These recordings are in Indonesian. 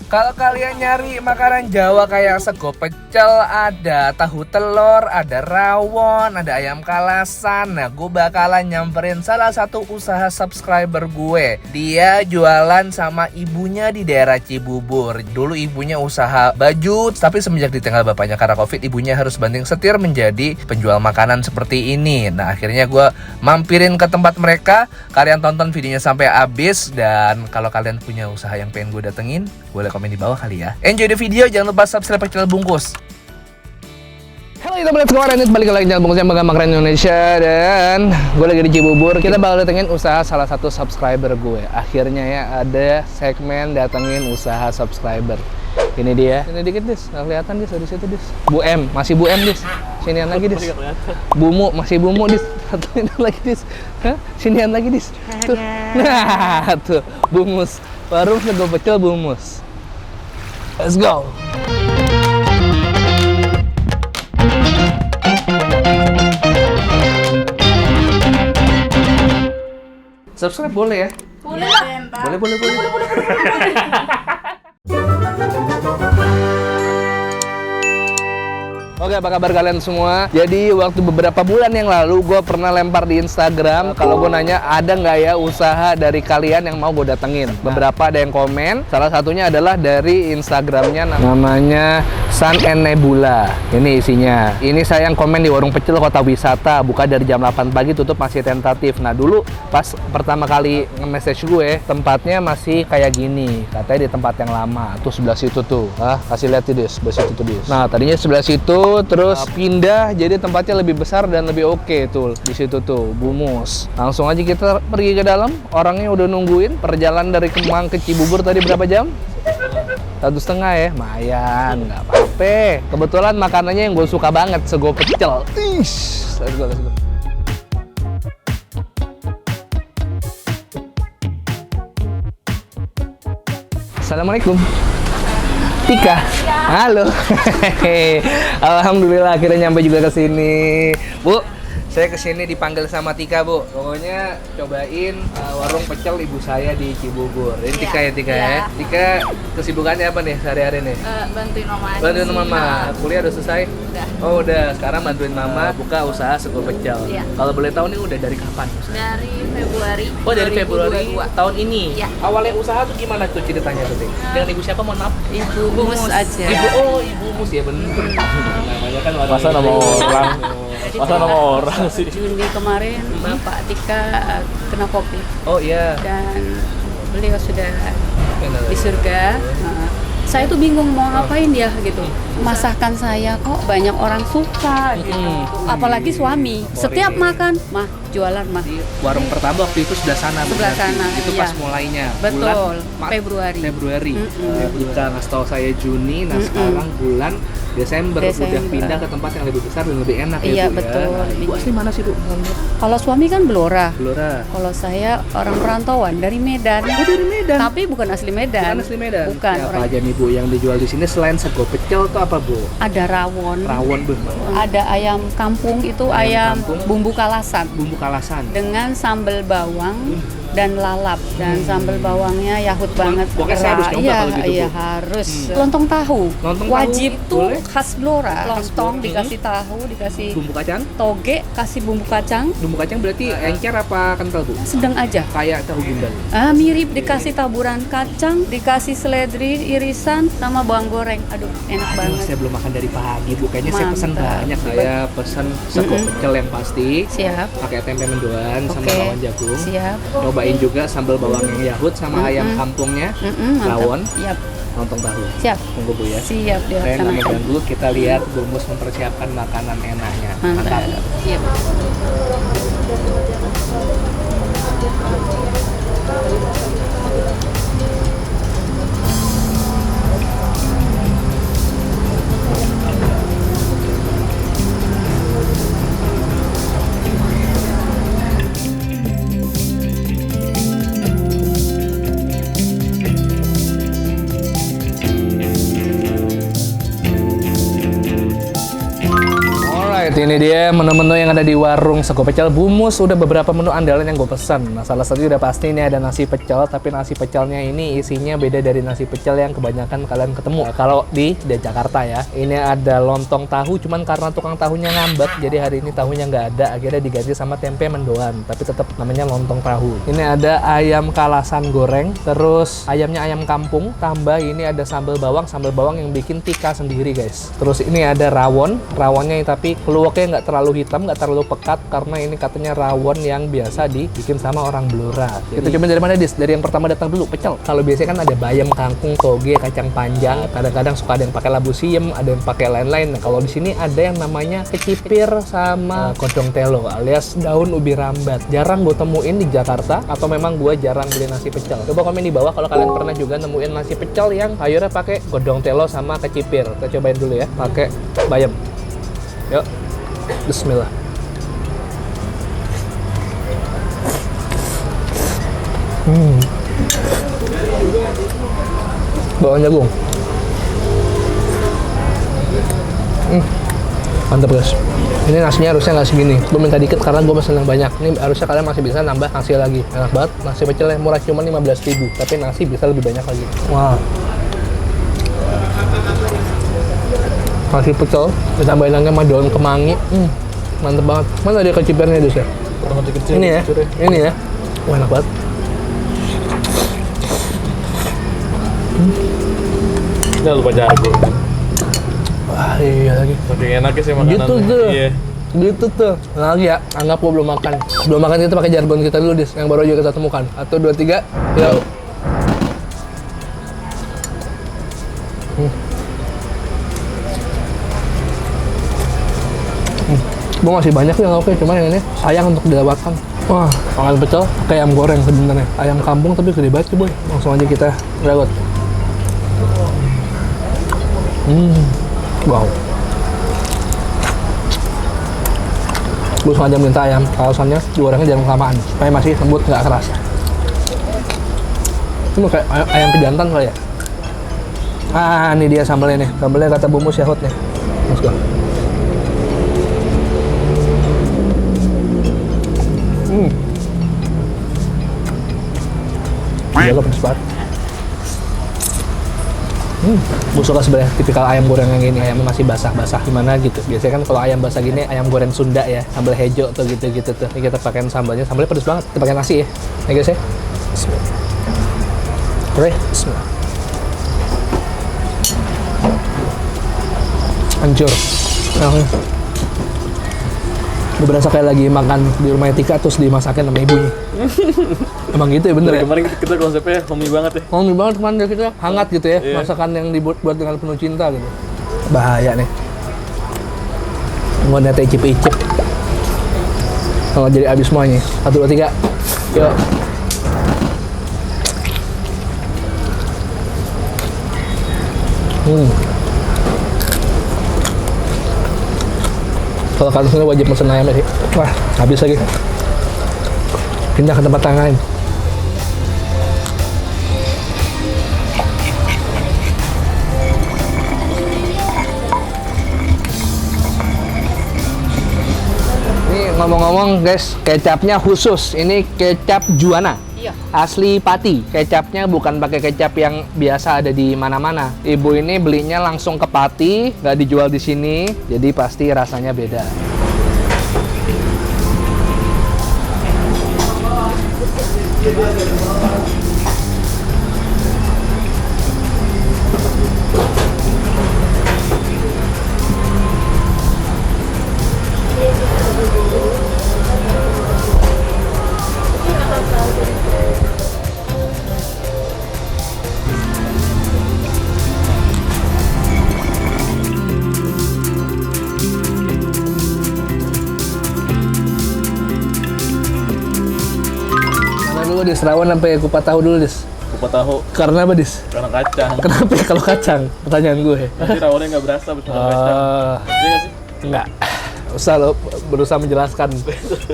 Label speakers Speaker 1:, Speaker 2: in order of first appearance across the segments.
Speaker 1: Kalau kalian nyari makanan Jawa kayak sego pecel, ada tahu telur, ada rawon, ada ayam kalasan. Nah, gue bakalan nyamperin salah satu usaha subscriber gue. Dia jualan sama ibunya di daerah Cibubur. Dulu ibunya usaha baju, tapi semenjak ditinggal bapaknya karena COVID, ibunya harus banting setir menjadi penjual makanan seperti ini. Nah, akhirnya gue mampirin ke tempat mereka. Kalian tonton videonya sampai habis, dan kalau kalian punya usaha yang pengen gue datengin, boleh komen di bawah kali ya. Enjoy the video, jangan lupa subscribe channel Bungkus. Halo teman-teman, kemarin ini balik lagi channel Bungkus yang Bangga Makanan Indonesia, dan gue lagi di Cibubur. Kita bakal datengin usaha salah satu subscriber gue. Akhirnya ya ada segmen datengin usaha subscriber. Ini dia. Ini dikit dis, nggak kelihatan dis, di situ dis. Bu M, masih Bu M dis. Sinian lagi dis. Bumu, masih Bumu dis. Satuin lagi dis. Hah? Sinian lagi dis. Tuh. Nah, tuh Bumus. Warung sego pecel Bumus. Let's go. Subscribe boleh ya?
Speaker 2: Boleh lah.
Speaker 1: Boleh. Oke, apa kabar kalian semua? Jadi waktu beberapa bulan yang lalu gue pernah lempar di Instagram kalau gue nanya ada nggak ya usaha dari kalian yang mau gue datengin. Beberapa ada yang komen. Salah satunya adalah dari Instagramnya namanya Sun and Nebula. Ini isinya. Ini saya yang komen di warung pecel Kota Wisata. Buka dari jam 8 pagi, tutup masih tentatif. Nah dulu pas pertama kali nge-message gue, tempatnya masih kayak gini. Katanya di tempat yang lama. Tuh sebelah situ tuh. Kasih lihat tuh sebelah situ tuh dis. Nah tadinya sebelah situ, terus pindah jadi tempatnya lebih besar dan lebih oke tuh di situ tuh Bumus. Langsung aja kita pergi ke dalam. Orangnya udah nungguin. Perjalanan dari Kemang ke Cibubur tadi berapa jam? 1,5 ya, lumayan, nggak apa-apa. Kebetulan makanannya yang gue suka banget, sego pecel. Let's go. Assalamualaikum. Tika, halo. Alhamdulillah akhirnya nyampe juga ke sini. Bu, saya kesini dipanggil sama Tika, Bu. Pokoknya cobain warung pecel ibu saya di Cibubur. Ini Tika ya, Tika ya. Tika kesibukannya apa nih sehari-hari nih?
Speaker 2: Bantuin mama aja.
Speaker 1: Bantuin
Speaker 2: sih.
Speaker 1: mama. Kuliah udah selesai?
Speaker 2: Udah.
Speaker 1: Oh udah. Sekarang bantuin mama buka usaha sego pecel.
Speaker 2: Iya.
Speaker 1: Kalau boleh tahu nih udah dari kapan?
Speaker 2: Dari Februari.
Speaker 1: Oh dari Februari
Speaker 2: 2022.
Speaker 1: tahun ini.
Speaker 2: Iya.
Speaker 1: Awalnya usaha tuh gimana tuh ceritanya tuh? Tik? Dengan ibu siapa, mohon maaf?
Speaker 2: Ibu Bumus aja.
Speaker 1: Ibu Mus ya bener. Namanya kan warung
Speaker 3: Masa nama
Speaker 1: ibu.
Speaker 3: orang?
Speaker 2: Jadi
Speaker 3: Masa nama orang sih?
Speaker 2: Juni kemarin Bapak Tika kena COVID
Speaker 1: Oh iya.
Speaker 2: dan beliau sudah di surga. Saya tuh bingung mau ngapain ya gitu. Masakan saya kok banyak orang suka gitu. Apalagi suami. Setiap makan, mah jualan mah.
Speaker 1: Warung pertama waktu itu sebelah sana.
Speaker 2: Sebelah
Speaker 1: berarti.
Speaker 2: sana,
Speaker 1: Itu
Speaker 2: iya.
Speaker 1: pas mulainya.
Speaker 2: Betul,
Speaker 1: Bulan
Speaker 2: Februari.
Speaker 1: Jika ngasih tahu saya Juni, nah sekarang bulan Desember udah pindah ke tempat yang lebih besar dan lebih enak ya,
Speaker 2: Iya,
Speaker 1: Bu,
Speaker 2: betul.
Speaker 1: ya. Ibu asli mana sih, Bu?
Speaker 2: Kalau suami kan Blora.
Speaker 1: Blora.
Speaker 2: Kalau saya orang perantauan dari Medan.
Speaker 1: Oh, dari Medan.
Speaker 2: Tapi bukan asli Medan.
Speaker 1: Bukan asli Medan.
Speaker 2: Bukan.
Speaker 1: Ya, apa
Speaker 2: Orang
Speaker 1: aja nih, Bu, yang dijual di sini selain sego pecel tuh apa, Bu?
Speaker 2: ada rawon.
Speaker 1: Rawon, Bu.
Speaker 2: Ada ayam kampung itu ayam
Speaker 1: kampung.
Speaker 2: bumbu kalasan
Speaker 1: Bumbu kalasan.
Speaker 2: dengan sambal bawang dan lalap, dan sambal bawangnya yahut banget.
Speaker 1: pokoknya saya harus nyoba
Speaker 2: Iya,
Speaker 1: kalau gitu,
Speaker 2: iya
Speaker 1: Bu.
Speaker 2: harus. Lontong tahu.
Speaker 1: Lontong tahu,
Speaker 2: wajib tuh
Speaker 1: boleh?
Speaker 2: khas Blora. Lontong dikasih tahu, dikasih
Speaker 1: Bumbu kacang.
Speaker 2: toge, kasih bumbu kacang
Speaker 1: Bumbu kacang berarti encer apa kental, Bu?
Speaker 2: sedang aja.
Speaker 1: Kayak tahu gimbal.
Speaker 2: Mirip, dikasih taburan kacang, dikasih seledri irisan sama bawang goreng. Aduh, enak
Speaker 1: Aduh,
Speaker 2: banget.
Speaker 1: saya belum makan dari pagi, Bu. Kayaknya saya pesan
Speaker 2: Mantap.
Speaker 1: banyak. Saya pesan sego pecel yang pasti.
Speaker 2: Siap.
Speaker 1: Pakai tempe mendoan sama
Speaker 2: Oke.
Speaker 1: rawon jagung.
Speaker 2: Siap.
Speaker 1: Cobain juga sambal bawang yang yahut sama ayam kampungnya.
Speaker 2: Mantap.
Speaker 1: Rawon.
Speaker 2: Siap.
Speaker 1: Lontong tahu.
Speaker 2: Siap.
Speaker 1: Tunggu, Bu ya.
Speaker 2: Siap
Speaker 1: Saya nggak
Speaker 2: dilaksanakan.
Speaker 1: mengganggu. Kita lihat Bumus mempersiapkan makanan enaknya.
Speaker 2: Mantap. Siap.
Speaker 1: Ini dia menu-menu yang ada di warung Sego Pecel Bumus. Udah beberapa menu andalan yang gue pesan. Nah, salah satu udah pasti ini ada nasi pecel, tapi nasi pecelnya ini isinya beda dari nasi pecel yang kebanyakan kalian ketemu. Nah, kalau di Jakarta ya, ini ada lontong tahu, cuman karena tukang tahunya ngambek, jadi hari ini tahunya nggak ada. Akhirnya diganti sama tempe mendoan, tapi tetap namanya lontong tahu. Ini ada ayam kalasan goreng, terus ayamnya ayam kampung, tambah ini ada sambal bawang yang bikin tika sendiri guys. Terus ini ada rawonnya tapi keluaknya nggak terlalu hitam, nggak terlalu pekat, karena ini katanya rawon yang biasa dibikin sama orang Blora. Kita coba dari mana, Dis? Dari yang pertama datang dulu, pecel. Kalau biasanya kan ada bayam, kangkung, toge, kacang panjang, kadang-kadang suka ada yang pakai labu siam, ada yang pakai lain-lain. Nah, kalau di sini ada yang namanya kecipir sama kodong telo alias daun ubi rambat. Jarang gue temuin di Jakarta, atau memang gue jarang beli nasi pecel. Coba komen di bawah kalau kalian pernah juga nemuin nasi pecel yang sayurnya pakai kodong telo sama kecipir. Kita cobain dulu ya, pakai bayam. Yuk, bismillah. Bawang jagung. Mantap guys. Ini nasinya harusnya nggak segini. Gue minta dikit karena gue pesen yang banyak. Ini harusnya kalian masih bisa nambah nasi lagi. Enak banget. Nasi pecelnya murah cuma 15.000, tapi nasi bisa lebih banyak lagi. Wah. Nasi pecel ditambahin lagi sama daun kemangi. Mantep banget. Mana dia kecipirnya, Dus ya? Ini ya. Ini ya. Wah, enak banget.
Speaker 3: Jangan lupa jago.
Speaker 1: Wah, iya lagi.
Speaker 3: Saking enaknya sih makanan.
Speaker 1: Gitu tuh.
Speaker 3: Iya.
Speaker 1: Gitu tuh. Nah, lagi ya, anggap gua belum makan. Belum makan kita pakai jargon kita dulu, Dis, yang baru aja kita temukan. 1, 2, 3. Yuk. Gue masih banyak yang oke, cuman yang ini sayang untuk dilewatkan. Wah, makan pecel pakai ayam goreng sebenarnya. Ayam kampung tapi gede banget sih, boy. Langsung aja kita lewat. Wow. Gue sengaja minta ayam kalasannya digorengnya jangan kelamaan supaya masih lembut, nggak keras. Ini kayak ayam pejantan kali ya. Ah, ini dia sambalnya nih. Sambalnya kata Bumus Yahut nih. Let's go. Jago pedes banget. Gue suka sebenarnya tipikal ayam goreng yang gini, ayamnya masih basah-basah gimana gitu. Biasanya kan kalau ayam basah gini ayam goreng Sunda ya, sambal hejo tuh gitu-gitu tuh. Ini kita pakein sambalnya pedes banget. Kita pakai nasi ya. Nih guys ya. Bismillah. Oke, bismillah. Hancur. Gue berasa kayak lagi makan di rumah Tika terus dimasakin sama ibunya. Emang gitu ya, bener ya?
Speaker 3: Kemarin kita konsepnya homey banget ya.
Speaker 1: Homey banget kemarin kita, hangat gitu ya.
Speaker 3: Iya.
Speaker 1: Masakan yang dibuat dengan penuh cinta gitu. Bahaya nih. Gue niatnya icip-icip. Kalau jadi abis semuanya. 1, 2, 3. Yuk. Kalau kalian sini wajib pesen ayamnya sih. Wah, habis lagi. Pindah ke tempat yang lain. Ini ngomong-ngomong guys, kecapnya khusus. Ini kecap Juana.
Speaker 2: Iya.
Speaker 1: Asli Pati. Kecapnya bukan pakai kecap yang biasa ada di mana-mana. Ibu ini belinya langsung ke Pati, nggak dijual di sini, jadi pasti rasanya beda. Dis, rawon sampai kupat tahu dulu, Dis.
Speaker 3: Kupat tahu
Speaker 1: Karena apa, Dis?
Speaker 3: karena kacang.
Speaker 1: Kenapa ya kalau kacang? Pertanyaan gue.
Speaker 3: Nanti rawonnya nggak berasa habis makan kacang. Iya nggak sih?
Speaker 1: Enggak. Usah lo berusaha menjelaskan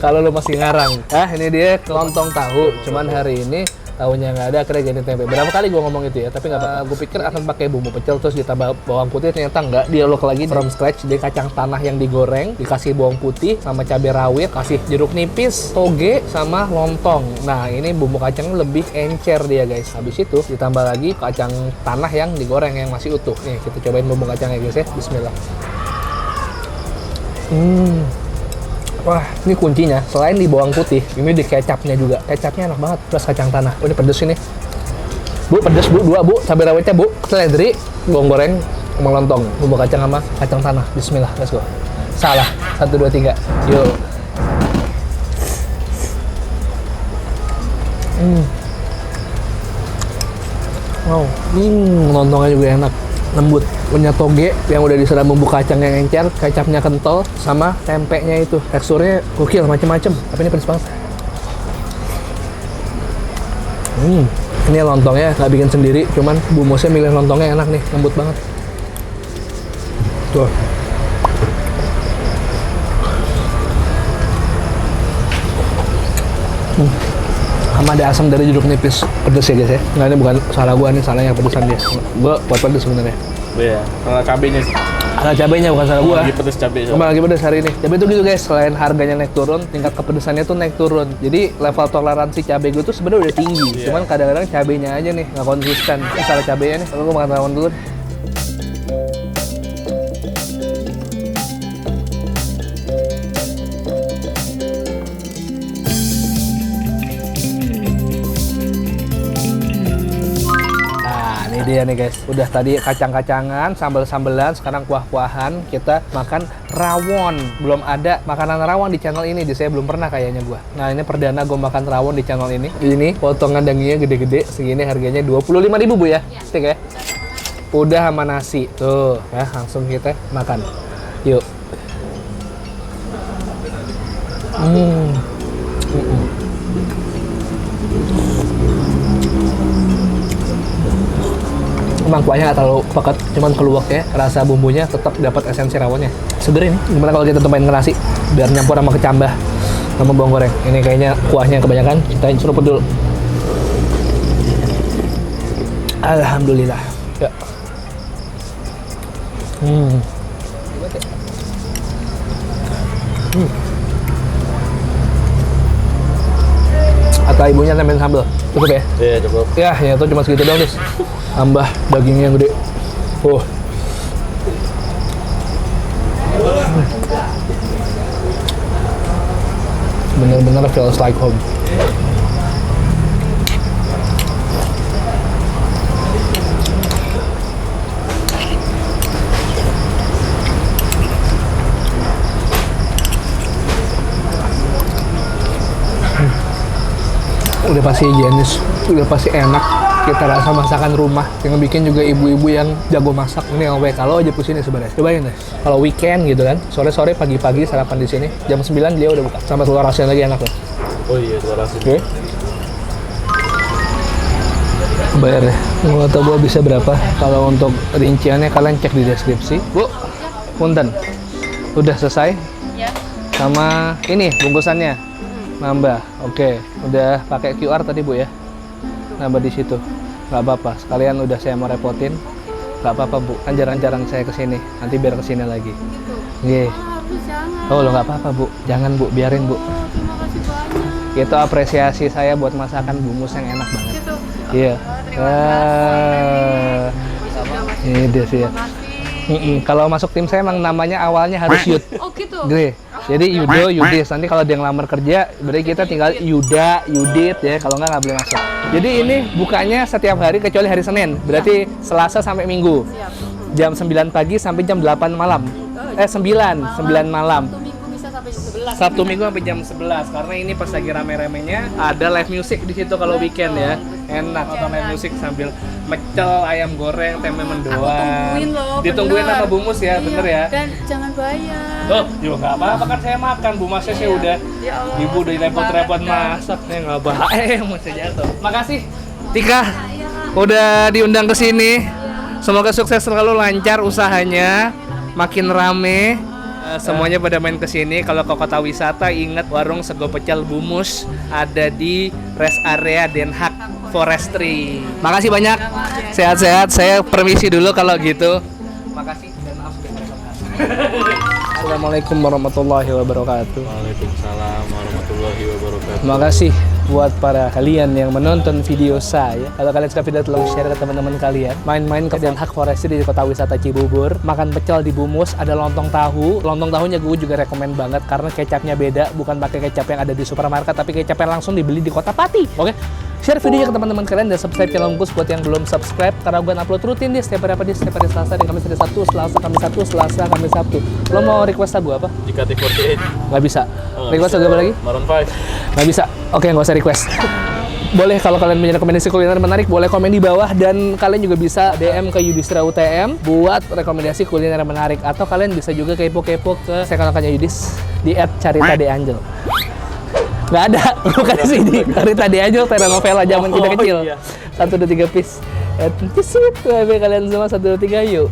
Speaker 1: kalau lo masih ngarang. Ini dia lontong tahu. Cuman hari ini tahunya nggak ada, akhirnya ganti tempe. Berapa kali gue ngomong itu ya, tapi nggak apa-apa. Gue pikir akan pakai bumbu pecel terus ditambah bawang putih, ternyata nggak. Diolok lagi from scratch, dia kacang tanah yang digoreng, dikasih bawang putih sama cabai rawit, kasih jeruk nipis, toge sama lontong. Nah ini bumbu kacangnya lebih encer dia guys. Habis itu ditambah lagi kacang tanah yang digoreng yang masih utuh. Nih kita cobain bumbu kacangnya guys ya. Bismillah. Wah, ini kuncinya. Selain di bawang putih, ini di kecapnya juga. Kecapnya enak banget, plus kacang tanah. Oh, ini pedes ini. Bu, pedes bu, 2 bu. Cabai rawitnya bu. Seledri, bawang goreng, sama lontong. Bumbu kacang sama kacang tanah. Bismillah, let's go. Salah. 1, 2, 3. Yuk. Wow, lontongnya juga enak. Lembut, punya toge yang udah disiram bumbu kacang yang encer, kecapnya kental, sama tempenya itu teksturnya gokil macem-macem. Tapi ini pedes banget. Ini lontongnya nggak bikin sendiri, cuman Bu Musnya milih lontongnya enak nih, lembut banget. Tuh. Sama ada asam dari jeruk nipis, pedes ya guys ya. Nggak, ini bukan salah gua nih, salahnya pedesan dia. Gua buat pedes sebenarnya.
Speaker 3: Iya, karena cabenya sih.
Speaker 1: Salah cabenya bukan salah gua.
Speaker 3: Lagi pedes cabai.
Speaker 1: Cuma lagi pedes hari ini. Cabai itu gitu guys, selain harganya naik turun, tingkat kepedesannya tuh naik turun. Jadi level toleransi cabai gue tuh sebenarnya udah tinggi. Cuman kadang-kadang cabenya aja nih nggak konsisten. Ini salah cabenya nih. Kalau gua makan rawon dulu. Dia nih guys, udah tadi kacang-kacangan, sambal-sambelan, sekarang kuah-kuahan, kita makan rawon. Belum ada makanan rawon di channel ini, saya belum pernah kayaknya gua. Nah ini perdana gue makan rawon di channel ini. Ini potongan dagingnya gede-gede, segini harganya 25.000 Bu ya, stick ya. Udah sama nasi, tuh ya, langsung kita makan. Yuk. Emang kuahnya nggak terlalu pekat, cuman keluak ya, rasa bumbunya tetap dapat esensi rawonnya. Seger ini. Gimana kalau kita tambahin ke nasi biar nyampur sama kecambah sama bawang goreng. Ini kayaknya kuahnya kebanyakan, kita seruput dulu. Alhamdulillah. Ya. Kata ibunya tambahin sambal. Cukup ya?
Speaker 3: Iya, cukup.
Speaker 1: Ya, ya itu cuma segitu doang, Des. Tambah dagingnya yang gede. Bener-bener feels like home. Udah pasti higienis, udah pasti enak. Kita rasa masakan rumah yang bikin juga ibu-ibu yang jago masak. Ini yang kalau aja pusing sebenarnya. Cobain deh. Kalau weekend gitu kan, sore-sore pagi-pagi sarapan di sini. Jam 9 dia udah buka. Sama telur asin lagi enak loh.
Speaker 3: Oh iya, telur asin.
Speaker 1: Oke. Bayar deh. Nggak tahu gua bisa berapa. Kalau untuk rinciannya kalian cek di deskripsi. Bu, punten. Udah selesai?
Speaker 2: Ya.
Speaker 1: Sama ini bungkusannya. Nambah. Oke. Udah pakai QR tadi Bu ya? Nambah di situ, nggak apa-apa. Sekalian udah saya mau repotin, nggak apa-apa Bu. Kan jarang-jarang saya kesini, nanti biar kesini lagi. Gitu. Oh lo nggak apa-apa Bu, jangan Bu, biarin Bu.
Speaker 2: Terima kasih banyak.
Speaker 1: Itu apresiasi saya buat masakan Bu Mus yang enak banget.
Speaker 2: Gitu.
Speaker 1: Iya. Ini dia sih ya. Kalau masuk tim saya emang namanya awalnya harus Yud.
Speaker 2: Oh gitu.
Speaker 1: Gede. Jadi Yudo, Yudis. Nanti kalau dia ngelamar kerja, berarti kita tinggal Yuda, Yudit ya. Kalau nggak boleh masuk. Jadi ini bukanya setiap hari kecuali hari Senin. Berarti Selasa sampai Minggu. Jam 9 pagi sampai jam 8 malam. 9 malam.
Speaker 2: Sabtu Minggu bisa sampai jam 11.
Speaker 1: Sabtu Minggu sampai jam 11 karena ini pas lagi rame-ramenya ada live music di situ kalau weekend ya. Enak nonton live music sambil mecel ayam goreng, tempe mendoan.
Speaker 2: Aku tungguin loh.
Speaker 1: Ditungguin
Speaker 2: bener.
Speaker 1: sama Bu Mus ya, bener ya.
Speaker 2: Dan jangan bayar.
Speaker 1: Tuh, juga nggak apa-apa kan saya makan. Bu Masnya sih udah.
Speaker 2: Ya Allah,
Speaker 1: Ibu udah repot-repot masak nih nggak bahaya masih jatuh. Makasih Tika udah diundang ke sini. Semoga sukses selalu, lancar usahanya, makin rame. Semuanya pada main ke sini. Kalau ke kota wisata ingat warung sego pecel Bu Mus ada di rest area Den Haag Forestry. Makasih banyak. Sehat-sehat. Saya permisi dulu kalau gitu. Makasih dan maaf sudah meresahkan. Assalamualaikum warahmatullahi wabarakatuh.
Speaker 3: Waalaikumsalam warahmatullahi wabarakatuh.
Speaker 1: Makasih buat para kalian yang menonton video saya. Kalau kalian suka video, tolong share ke teman-teman kalian. Main-main ke Kebun Hak Forestry di Kota Wisata Cibubur. Makan pecel di Bumus, ada lontong tahu. Lontong tahunya gue juga rekomen banget karena kecapnya beda, bukan pakai kecap yang ada di supermarket, tapi kecap yang langsung dibeli di Kota Pati. Oke? Share videonya ke teman-teman kalian dan subscribe channel Gus buat yang belum subscribe karena gue upload rutin di setiap hari Selasa dan Kamis, hari Sabtu, Selasa, Kamis, Sabtu, Selasa, Kamis, Sabtu. Lo mau request lagu apa?
Speaker 3: JKT48.
Speaker 1: Nggak bisa. Request lagu apa lagi?
Speaker 3: Maroon 5.
Speaker 1: Nggak bisa. Oke, nggak usah request. Boleh kalau kalian punya rekomendasi kuliner menarik, boleh komen di bawah dan kalian juga bisa DM ke Yudhistira UTM buat rekomendasi kuliner menarik atau kalian bisa juga kepo-kepo ke sekolah-sekolahnya Yudis di @caritadeangel. Nggak ada, bukan di sini. Carita Deangel, telenovela zaman kita kecil. 1, 2, 3 peace. Peace it, kalian semua 1, 2, 3 yuk.